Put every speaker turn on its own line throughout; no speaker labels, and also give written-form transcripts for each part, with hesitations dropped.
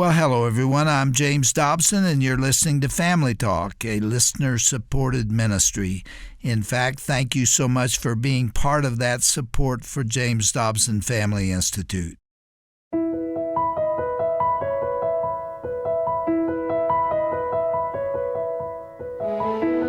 Well, hello, everyone. I'm James Dobson, and you're listening to Family Talk, a listener-supported ministry. In fact, thank you so much for being part of that support for James Dobson Family Institute.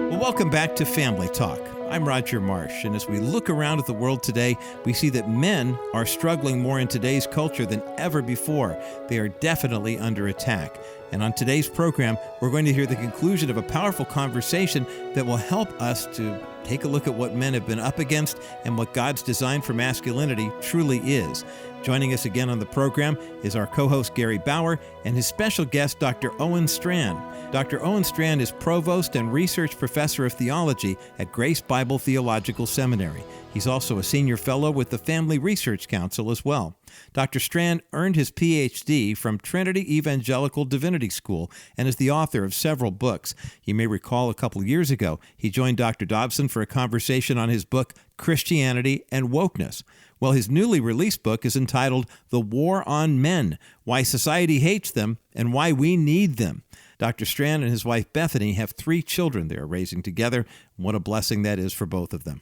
Well, welcome back to Family Talk. I'm Roger Marsh, and as we look around at the world today, we see that men are struggling more in today's culture than ever before. They are definitely under attack. And on today's program, we're going to hear the conclusion of a powerful conversation that will help us to take a look at what men have been up against and what God's design for masculinity truly is. Joining us again on the program is our co-host Gary Bauer and his special guest, Dr. Owen Strachan. Dr. Owen Strachan is provost and research professor of theology at Grace Bible Theological Seminary. He's also a senior fellow with the Family Research Council as well. Dr. Strachan earned his Ph.D. from Trinity Evangelical Divinity School and is the author of several books. You may recall a couple years ago, he joined Dr. Dobson for a conversation on his book, Christianity and Wokeness. Well, his newly released book is entitled The War on Men, Why Society Hates Them and Why We Need Them. Dr. Strachan and his wife Bethany have 3 children they are raising together. What a blessing that is for both of them.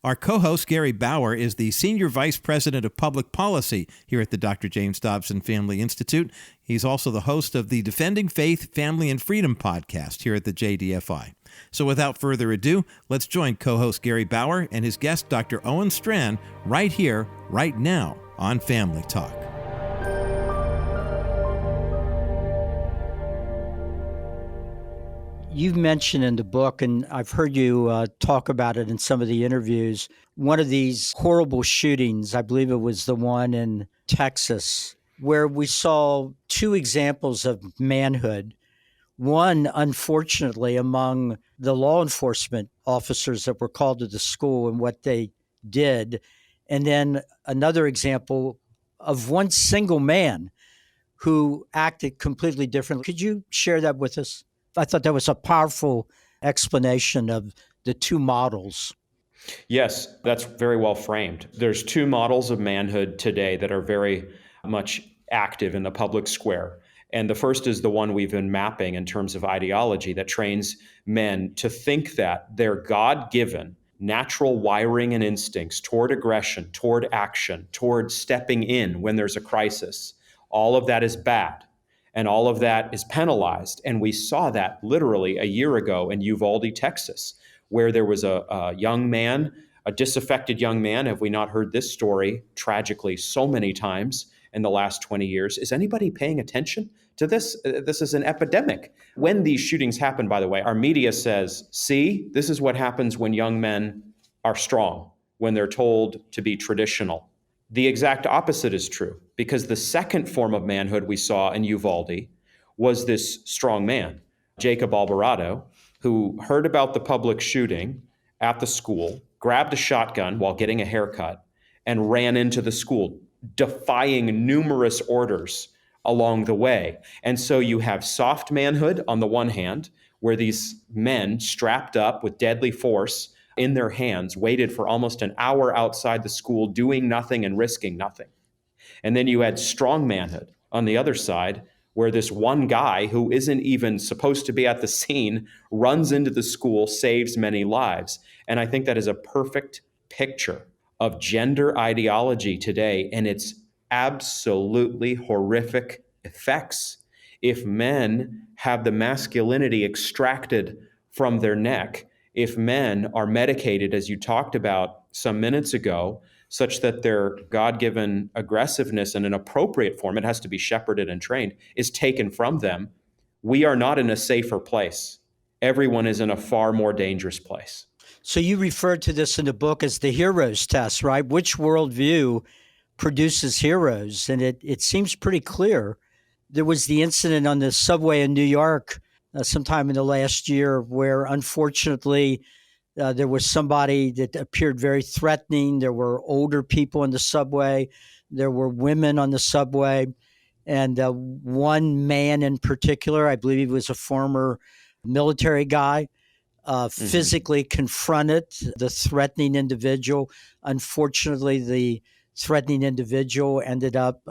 Our co-host, Gary Bauer, is the Senior Vice President of Public Policy here at the Dr. James Dobson Family Institute. He's also the host of the Defending Faith, Family, and Freedom podcast here at the JDFI. So without further ado, let's join co-host Gary Bauer and his guest, Dr. Owen Strachan, right here, right now on Family Talk.
You've mentioned in the book, and I've heard you talk about it in some of the interviews, one of these horrible shootings, I believe it was the one in Texas, where we saw 2 examples of manhood. One, unfortunately, among the law enforcement officers that were called to the school and what they did. And then another example of one single man who acted completely differently. Could you share that with us? I thought that was a powerful explanation of the 2 models.
Yes, that's very well framed. There's 2 models of manhood today that are very much active in the public square. And the first is the one we've been mapping in terms of ideology that trains men to think that their God-given natural wiring and instincts toward aggression, toward action, toward stepping in when there's a crisis, all of that is bad. And all of that is penalized. And we saw that literally a year ago in Uvalde, Texas, where there was a young man, a disaffected young man. Have we not heard this story tragically so many times in the last 20 years? Is anybody paying attention to this? This is an epidemic. When these shootings happen, by the way, our media says, see, this is what happens when young men are strong, when they're told to be traditional. The exact opposite is true, because the second form of manhood we saw in Uvalde was this strong man, Jacob Alvarado, who heard about the public shooting at the school, grabbed a shotgun while getting a haircut, and ran into the school, defying numerous orders along the way. And so you have soft manhood on the one hand, where these men strapped up with deadly force in their hands waited for almost an hour outside the school doing nothing and risking nothing. And then you had strong manhood on the other side, where this one guy who isn't even supposed to be at the scene runs into the school, saves many lives. And I think that is a perfect picture of gender ideology today and its absolutely horrific effects. If men have the masculinity extracted from their neck, if men are medicated, as you talked about some minutes ago, such that their God-given aggressiveness in an appropriate form, it has to be shepherded and trained, is taken from them, we are not in a safer place. Everyone is in a far more dangerous place.
So you referred to this in the book as the heroes test, right? Which worldview produces heroes? And it seems pretty clear. There was the incident on the subway in New York sometime in the last year where, unfortunately, there was somebody that appeared very threatening. There were older people in the subway. There were women on the subway. And one man in particular, I believe he was a former military guy, physically confronted the threatening individual. Unfortunately, the threatening individual ended up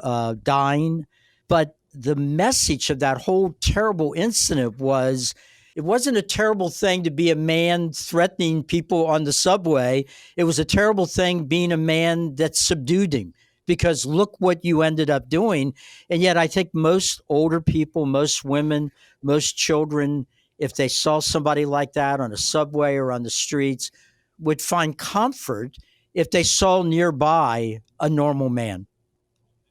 dying. But the message of that whole terrible incident was, it wasn't a terrible thing to be a man threatening people on the subway. It was a terrible thing being a man that subdued him, because look what you ended up doing. And yet I think most older people, most women, most children, if they saw somebody like that on a subway or on the streets, would find comfort if they saw nearby a normal man.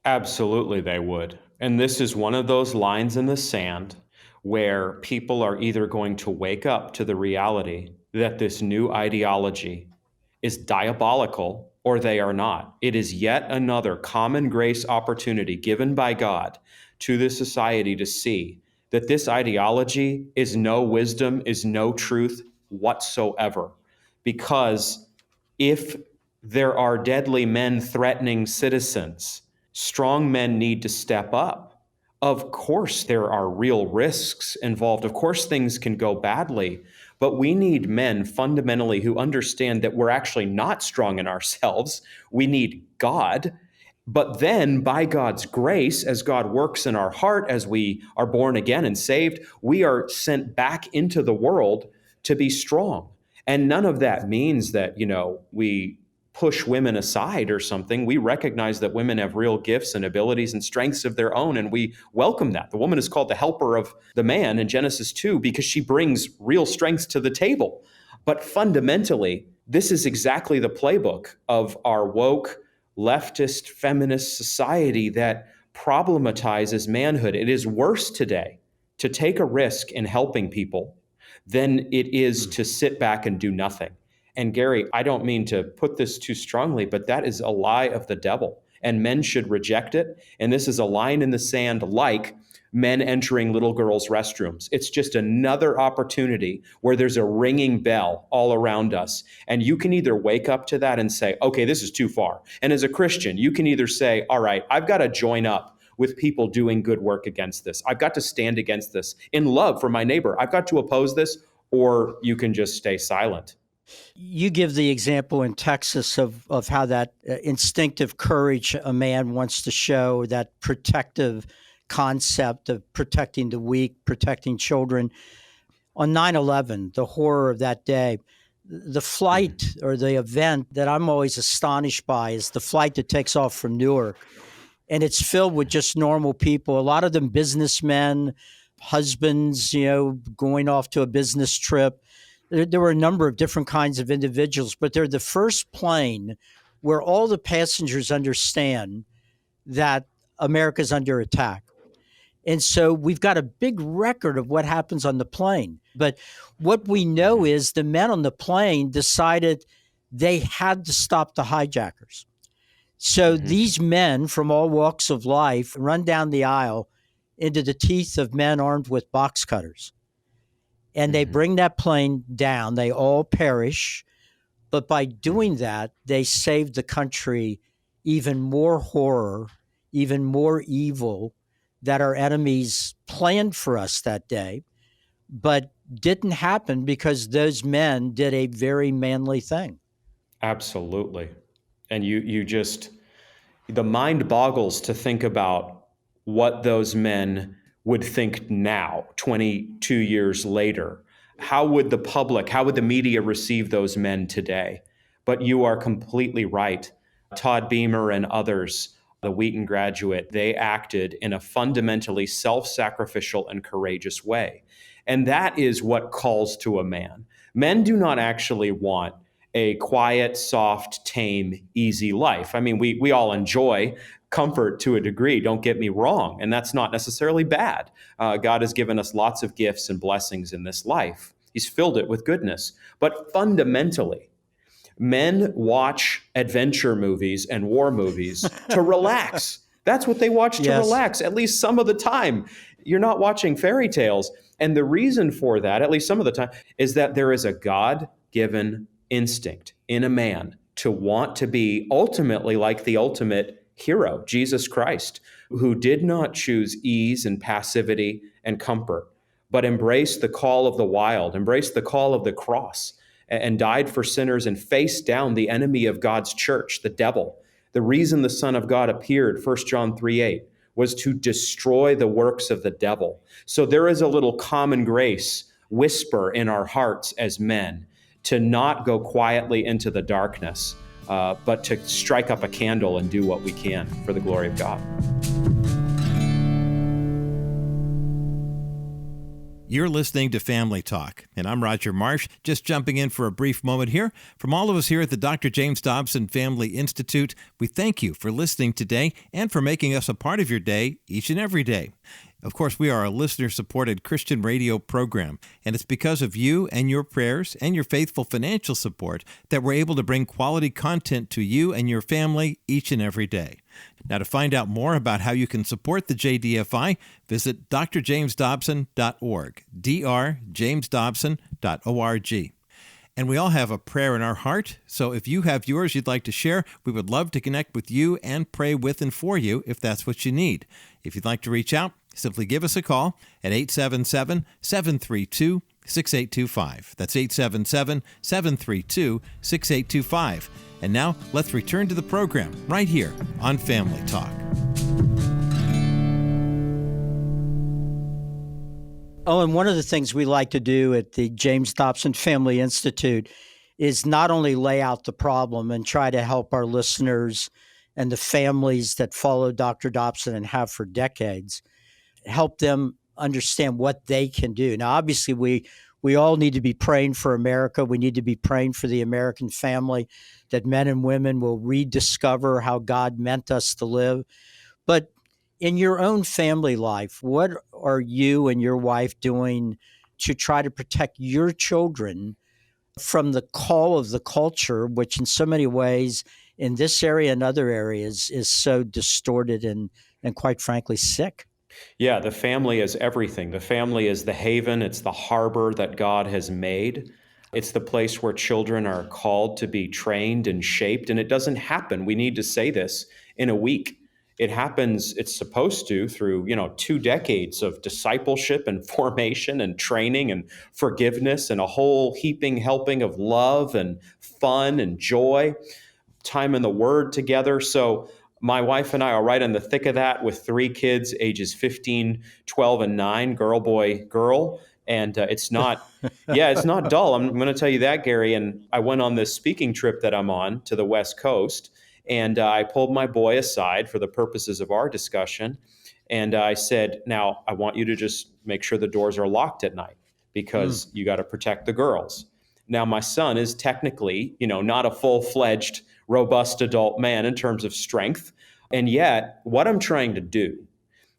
Absolutely, they would. And this is one of those lines in the sand where people are either going to wake up to the reality that this new ideology is diabolical, or they are not. It is yet another common grace opportunity given by God to this society to see that this ideology is no wisdom, is no truth whatsoever. Because if there are deadly men threatening citizens, strong men need to step up. Of course, there are real risks involved. Of course, things can go badly, but we need men fundamentally who understand that we're actually not strong in ourselves. We need God. But then, by God's grace, as God works in our heart, as we are born again and saved, we are sent back into the world to be strong. And none of that means that, we push women aside or something. We recognize that women have real gifts and abilities and strengths of their own, and we welcome that. The woman is called the helper of the man in Genesis 2 because she brings real strengths to the table. But fundamentally, this is exactly the playbook of our woke, leftist, feminist society that problematizes manhood. It is worse today to take a risk in helping people than it is to sit back and do nothing. And Gary, I don't mean to put this too strongly, but that is a lie of the devil, and men should reject it. And this is a line in the sand, like men entering little girls' restrooms. It's just another opportunity where there's a ringing bell all around us. And you can either wake up to that and say, okay, this is too far. And as a Christian, you can either say, all right, I've got to join up with people doing good work against this. I've got to stand against this in love for my neighbor. I've got to oppose this, or you can just stay silent.
You give the example in Texas of how that instinctive courage a man wants to show, that protective concept of protecting the weak, protecting children. On 9/11, the horror of that day, the flight or the event that I'm always astonished by is the flight that takes off from Newark. And it's filled with just normal people, a lot of them businessmen, husbands, going off to a business trip. There were a number of different kinds of individuals, but they're the first plane where all the passengers understand that America's under attack. And so we've got a big record of what happens on the plane. But what we know is the men on the plane decided they had to stop the hijackers. So these men from all walks of life run down the aisle into the teeth of men armed with box cutters. And they bring that plane down. They all perish. But by doing that, they saved the country even more horror, even more evil that our enemies planned for us that day, but didn't happen because those men did a very manly thing.
Absolutely. And you just, the mind boggles to think about what those men would think now, 22 years later. How would the public, how would the media receive those men today? But you are completely right. Todd Beamer and others, the Wheaton graduate, they acted in a fundamentally self-sacrificial and courageous way. And that is what calls to a man. Men do not actually want a quiet, soft, tame, easy life. I mean, we all enjoy comfort to a degree, don't get me wrong, and that's not necessarily bad. God has given us lots of gifts and blessings in this life. He's filled it with goodness. But fundamentally, men watch adventure movies and war movies to relax. That's what they watch to relax, at least some of the time. You're not watching fairy tales. And the reason for that, at least some of the time, is that there is a God-given instinct in a man to want to be ultimately like the ultimate hero, Jesus Christ, who did not choose ease and passivity and comfort, but embraced the call of the wild, embraced the call of the cross, and died for sinners and faced down the enemy of God's church, the devil. The reason the Son of God appeared, 1 John 3:8, was to destroy the works of the devil. So there is a little common grace whisper in our hearts as men to not go quietly into the darkness, but to strike up a candle and do what we can for the glory of God.
You're listening to Family Talk, and I'm Roger Marsh, just jumping in for a brief moment here. From all of us here at the Dr. James Dobson Family Institute, we thank you for listening today and for making us a part of your day each and every day. Of course, we are a listener-supported Christian radio program, and it's because of you and your prayers and your faithful financial support that we're able to bring quality content to you and your family each and every day. Now, to find out more about how you can support the JDFI, visit drjamesdobson.org, drjamesdobson.org. And we all have a prayer in our heart, so if you have yours you'd like to share, we would love to connect with you and pray with and for you if that's what you need. If you'd like to reach out, simply give us a call at 877-732-6825. That's 877-732-6825. And now, let's return to the program right here on Family Talk.
Oh, and one of the things we like to do at the James Dobson Family Institute is not only lay out the problem and try to help our listeners and the families that follow Dr. Dobson and have for decades, help them understand what they can do. Now, obviously, we all need to be praying for America. We need to be praying for the American family, that men and women will rediscover how God meant us to live. But in your own family life, what are you and your wife doing to try to protect your children from the call of the culture, which in so many ways in this area and other areas is so distorted and quite frankly sick?
Yeah, the family is everything. The family is the haven. It's the harbor that God has made. It's the place where children are called to be trained and shaped. And it doesn't happen. We need to say this in a week. It happens, it's supposed to, through 2 decades of discipleship and formation and training and forgiveness and a whole heaping helping of love and fun and joy, time in the Word together. So my wife and I are right in the thick of that with 3 kids, ages 15, 12, and 9, girl, boy, girl. And it's not dull. I'm going to tell you that, Gary. And I went on this speaking trip that I'm on to the West Coast, and I pulled my boy aside for the purposes of our discussion. And I said, now, I want you to just make sure the doors are locked at night because you got to protect the girls. Now, my son is technically, not a full-fledged, robust adult man in terms of strength. And yet, what I'm trying to do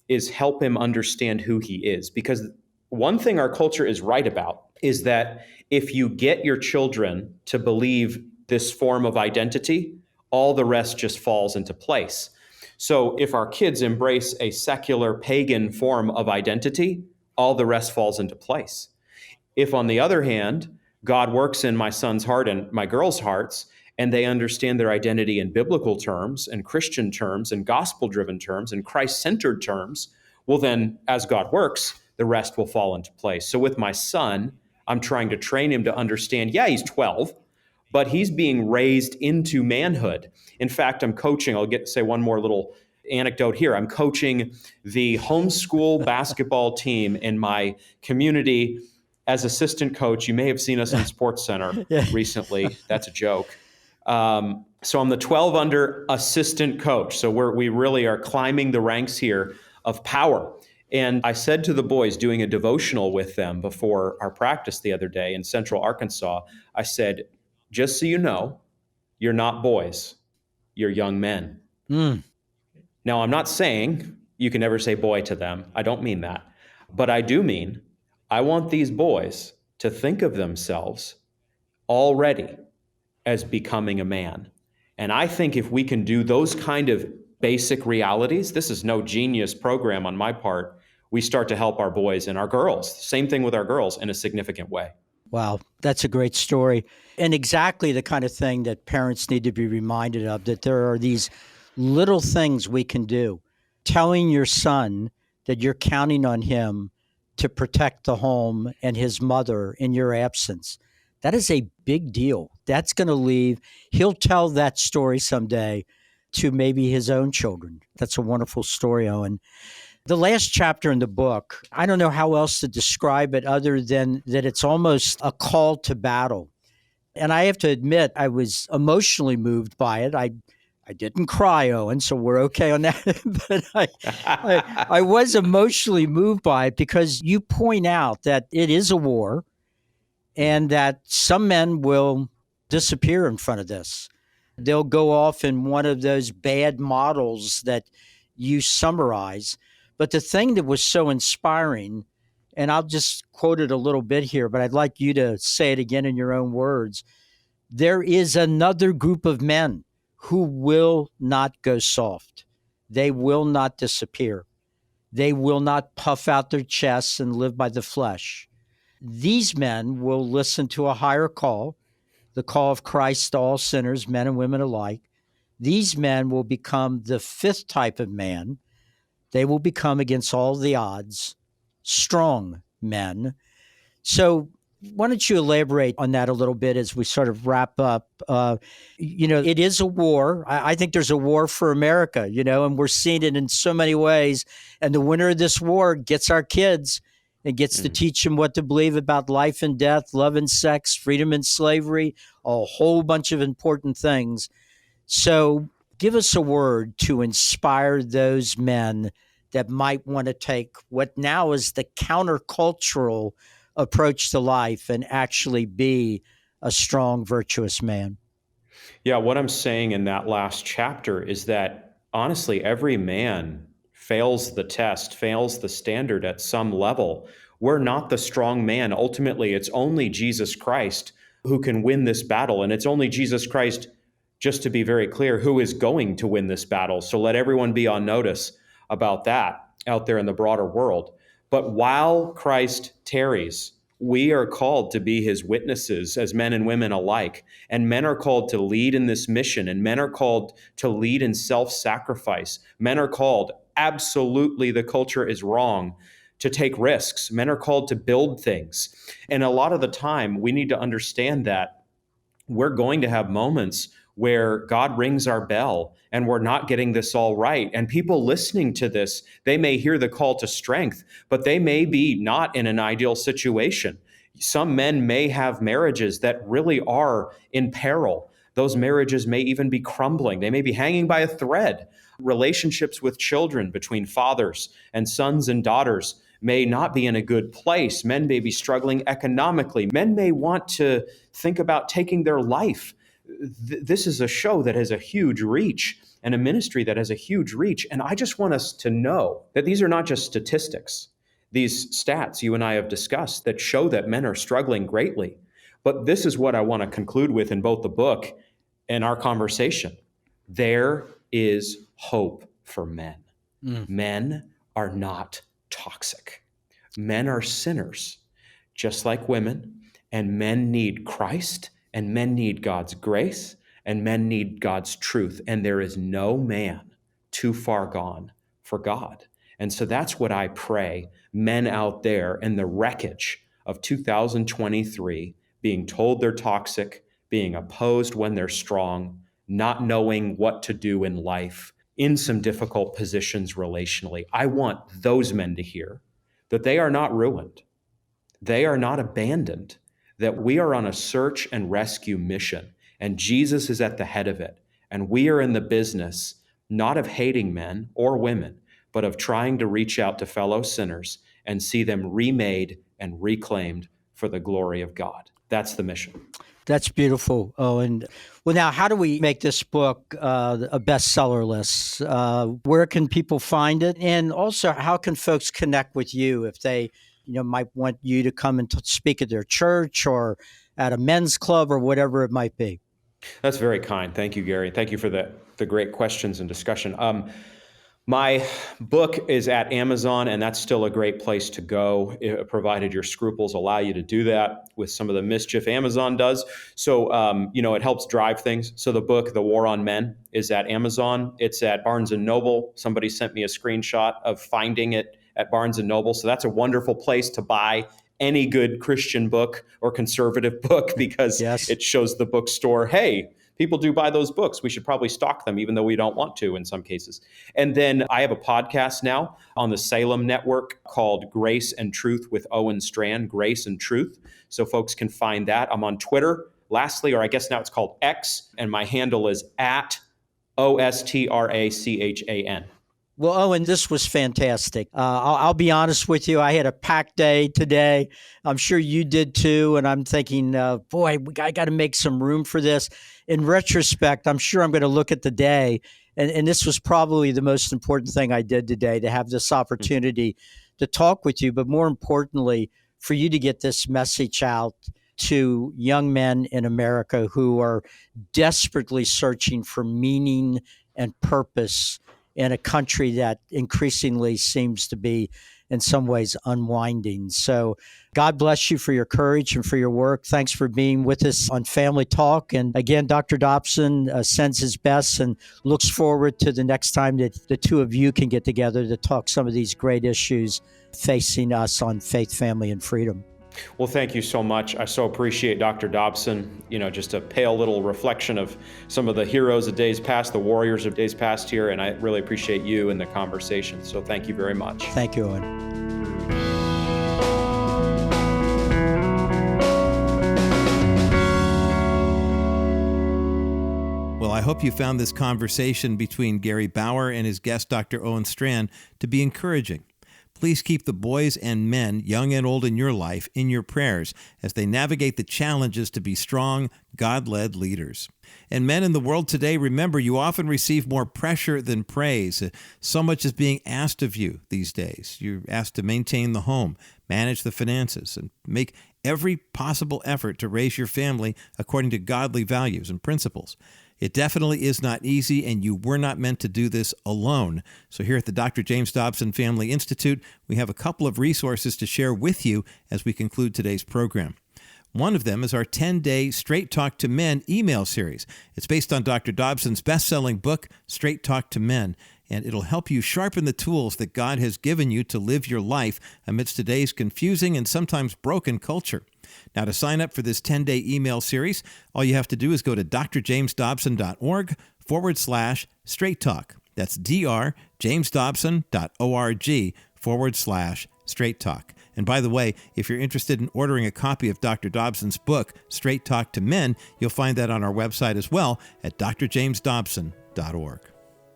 is help him understand who he is. Because one thing our culture is right about is that if you get your children to believe this form of identity, all the rest just falls into place. So if our kids embrace a secular pagan form of identity, all the rest falls into place. If, on the other hand, God works in my son's heart and my girls' hearts, and they understand their identity in biblical terms and Christian terms and gospel-driven terms and Christ-centered terms, well then, as God works, the rest will fall into place. So with my son, I'm trying to train him to understand, he's 12, but he's being raised into manhood. In fact, I'm coaching, say one more little anecdote here. I'm coaching the homeschool basketball team in my community as assistant coach. You may have seen us in Sports Center recently. That's a joke. So I'm the 12 under assistant coach. So we really are climbing the ranks here of power. And I said to the boys doing a devotional with them before our practice the other day in Central Arkansas, I said, just so you know, you're not boys, you're young men. Now, I'm not saying you can never say boy to them. I don't mean that. But I do mean I want these boys to think of themselves already as becoming a man. And I think if we can do those kind of basic realities, this is no genius program on my part, we start to help our boys and our girls. Same thing with our girls in a significant way.
Wow, that's a great story. And exactly the kind of thing that parents need to be reminded of, that there are these little things we can do. Telling your son that you're counting on him to protect the home and his mother in your absence. That is a big deal. That's going to leave. He'll tell that story someday to maybe his own children. That's a wonderful story, Owen. The last chapter in the book, I don't know how else to describe it other than that it's almost a call to battle. And I have to admit, I was emotionally moved by it. I didn't cry, Owen, so we're okay on that. But I was emotionally moved by it because you point out that it is a war and that some men will disappear in front of this. They'll go off in one of those bad models that you summarize. But the thing that was so inspiring, and I'll just quote it a little bit here, but I'd like you to say it again in your own words. There is another group of men who will not go soft. They will not disappear. They will not puff out their chests and live by the flesh. These men will listen to a higher call, the call of Christ to all sinners, men and women alike. These men will become the fifth type of man. They will become, against all the odds, strong men. So why don't you elaborate on that a little bit as we sort of wrap up? It is a war. I think there's a war for America, and we're seeing it in so many ways. And the winner of this war gets our kids and gets to teach them what to believe about life and death, love and sex, freedom and slavery, a whole bunch of important things. So give us a word to inspire those men that might want to take what now is the countercultural approach to life and actually be a strong, virtuous man.
Yeah, what I'm saying in that last chapter is that honestly, every man fails the test, fails the standard at some level. We're not the strong man. Ultimately, it's only Jesus Christ who can win this battle. And it's only Jesus Christ, just to be very clear, who is going to win this battle. So let everyone be on notice about that out there in the broader world. But while Christ tarries, we are called to be his witnesses as men and women alike. And men are called to lead in this mission, and men are called to lead in self-sacrifice. Men are called, absolutely, the culture is wrong, to take risks. Men are called to build things. And a lot of the time, we need to understand that we're going to have moments where God rings our bell and we're not getting this all right. And people listening to this, they may hear the call to strength, but they may be not in an ideal situation. Some men may have marriages that really are in peril. Those marriages may even be crumbling. They may be hanging by a thread. Relationships with children between fathers and sons and daughters may not be in a good place. Men may be struggling economically. Men may want to think about taking their life. This is a show that has a huge reach and a ministry that has a huge reach. And I just want us to know that these are not just statistics, these stats you and I have discussed that show that men are struggling greatly. But this is what I want to conclude with in both the book and our conversation. There is hope for men. Men are not toxic. Men are sinners, just like women, and men need Christ. And men need God's grace, and men need God's truth. And there is no man too far gone for God. And so that's what I pray men out there in the wreckage of 2023, being told they're toxic, being opposed when they're strong, not knowing what to do in life, in some difficult positions relationally. I want those men to hear that they are not ruined. They are not abandoned. That we are on a search and rescue mission, and Jesus is at the head of it. And we are in the business, not of hating men or women, but of trying to reach out to fellow sinners and see them remade and reclaimed for the glory of God. That's the mission.
That's beautiful. Oh, and well, now, how do we make this book a bestseller list? Where can people find it? And also, how can folks connect with you if they might want you to come and speak at their church or at a men's club or whatever it might be?
That's very kind. Thank you, Gary. Thank you for the great questions and discussion. My book is at Amazon, and that's still a great place to go, provided your scruples allow you to do that with some of the mischief Amazon does. So, it helps drive things. So the book, The War on Men, is at Amazon. It's at Barnes & Noble. Somebody sent me a screenshot of finding it at Barnes & Noble. So that's a wonderful place to buy any good Christian book or conservative book because
Yes.
It shows the bookstore, hey, people do buy those books. We should probably stock them, even though we don't want to in some cases. And then I have a podcast now on the Salem Network called Grace and Truth with Owen Strachan, Grace and Truth. So folks can find that. I'm on Twitter, lastly, or I guess now it's called X, and my handle is at OSTRACHAN.
Well, Owen, this was fantastic. I'll be honest with you. I had a packed day today. I'm sure you did too. And I'm thinking, boy, I got to make some room for this. In retrospect, I'm sure I'm going to look at the day. And this was probably the most important thing I did today, to have this opportunity to talk with you. But more importantly, for you to get this message out to young men in America who are desperately searching for meaning and purpose in a country that increasingly seems to be, in some ways, unwinding. So God bless you for your courage and for your work. Thanks for being with us on Family Talk. And again, Dr. Dobson sends his best and looks forward to the next time that the two of you can get together to talk some of these great issues facing us on faith, family, and freedom.
Well, thank you so much. I so appreciate Dr. Dobson, just a pale little reflection of some of the heroes of days past, the warriors of days past here, and I really appreciate you and the conversation. So thank you very much.
Thank you, Owen.
Well, I hope you found this conversation between Gary Bauer and his guest, Dr. Owen Strachan, to be encouraging. Please keep the boys and men, young and old in your life, in your prayers as they navigate the challenges to be strong, God-led leaders. And men in the world today, remember, you often receive more pressure than praise. So much is being asked of you these days. You're asked to maintain the home, manage the finances, and make every possible effort to raise your family according to godly values and principles. It definitely is not easy, and you were not meant to do this alone. So here at the Dr. James Dobson Family Institute, we have a couple of resources to share with you as we conclude today's program. One of them is our 10-day Straight Talk to Men email series. It's based on Dr. Dobson's best-selling book, Straight Talk to Men, and it'll help you sharpen the tools that God has given you to live your life amidst today's confusing and sometimes broken culture. Now, to sign up for this 10-day email series, all you have to do is go to drjamesdobson.org/straight talk. That's drjamesdobson.org/straight talk. And by the way, if you're interested in ordering a copy of Dr. Dobson's book, Straight Talk to Men, you'll find that on our website as well at drjamesdobson.org.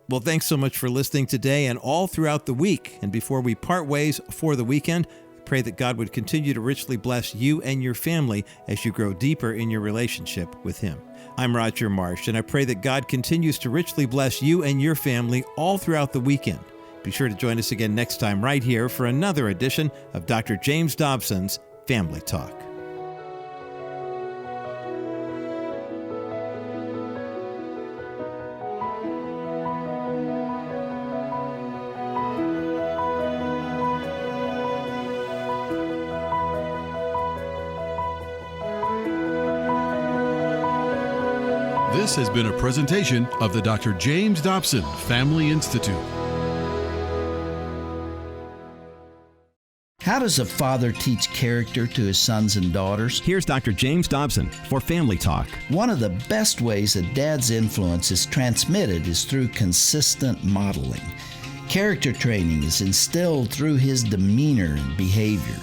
Well, thanks so much for listening today and all throughout the week. And before we part ways for the weekend, pray that God would continue to richly bless you and your family as you grow deeper in your relationship with Him. I'm Roger Marsh, and I pray that God continues to richly bless you and your family all throughout the weekend. Be sure to join us again next time right here for another edition of Dr. James Dobson's Family Talk.
This has been a presentation of the Dr. James Dobson Family Institute.
How does a father teach character to his sons and daughters?
Here's Dr. James Dobson for Family Talk.
One of the best ways a dad's influence is transmitted is through consistent modeling. Character training is instilled through his demeanor and behavior.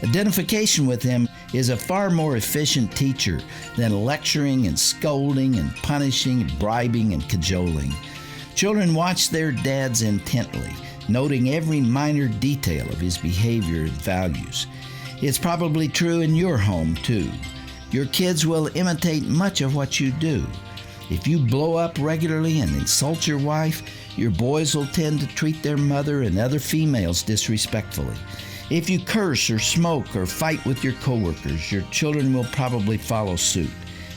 Identification with him is a far more efficient teacher than lecturing and scolding and punishing and bribing and cajoling. Children watch their dads intently, noting every minor detail of his behavior and values. It's probably true in your home, too. Your kids will imitate much of what you do. If you blow up regularly and insult your wife, your boys will tend to treat their mother and other females disrespectfully. If you curse or smoke or fight with your coworkers, your children will probably follow suit.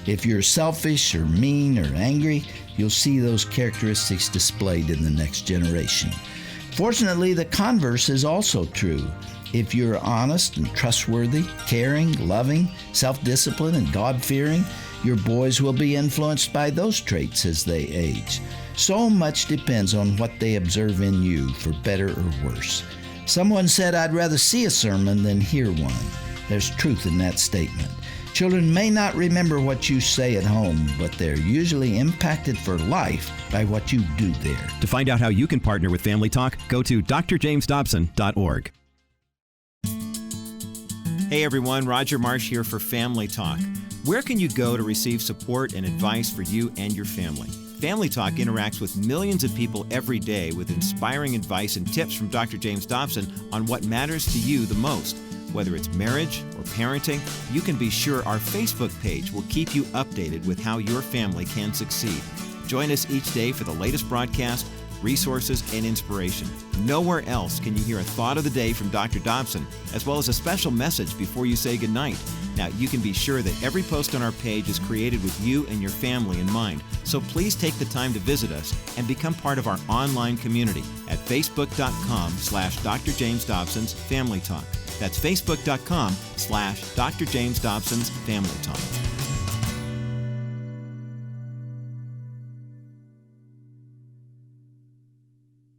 If you're selfish or mean or angry, you'll see those characteristics displayed in the next generation. Fortunately, the converse is also true. If you're honest and trustworthy, caring, loving, self-disciplined, and God-fearing, your boys will be influenced by those traits as they age. So much depends on what they observe in you, for better or worse. Someone said, "I'd rather see a sermon than hear one." There's truth in that statement.
Children may not remember what you say at home, but they're usually impacted for life by what you do there.
To find out how you can partner with Family Talk, go to drjamesdobson.org.
Hey everyone, Roger Marsh here for Family Talk. Where can you go to receive support and advice for you and your family? Family Talk interacts with millions of people every day with inspiring advice and tips from Dr. James Dobson on what matters to you the most. Whether it's marriage or parenting, you can be sure our Facebook page will keep you updated with how your family can succeed. Join us each day for the latest broadcast, resources, and inspiration. Nowhere else can you hear a thought of the day from Dr. Dobson, as well as a special message before you say goodnight. Now, you can be sure that every post on our page is created with you and your family in mind. So please take the time to visit us and become part of our online community at facebook.com/Dr. James Dobson's Family Talk. That's facebook.com/Dr. James Dobson's Family Talk.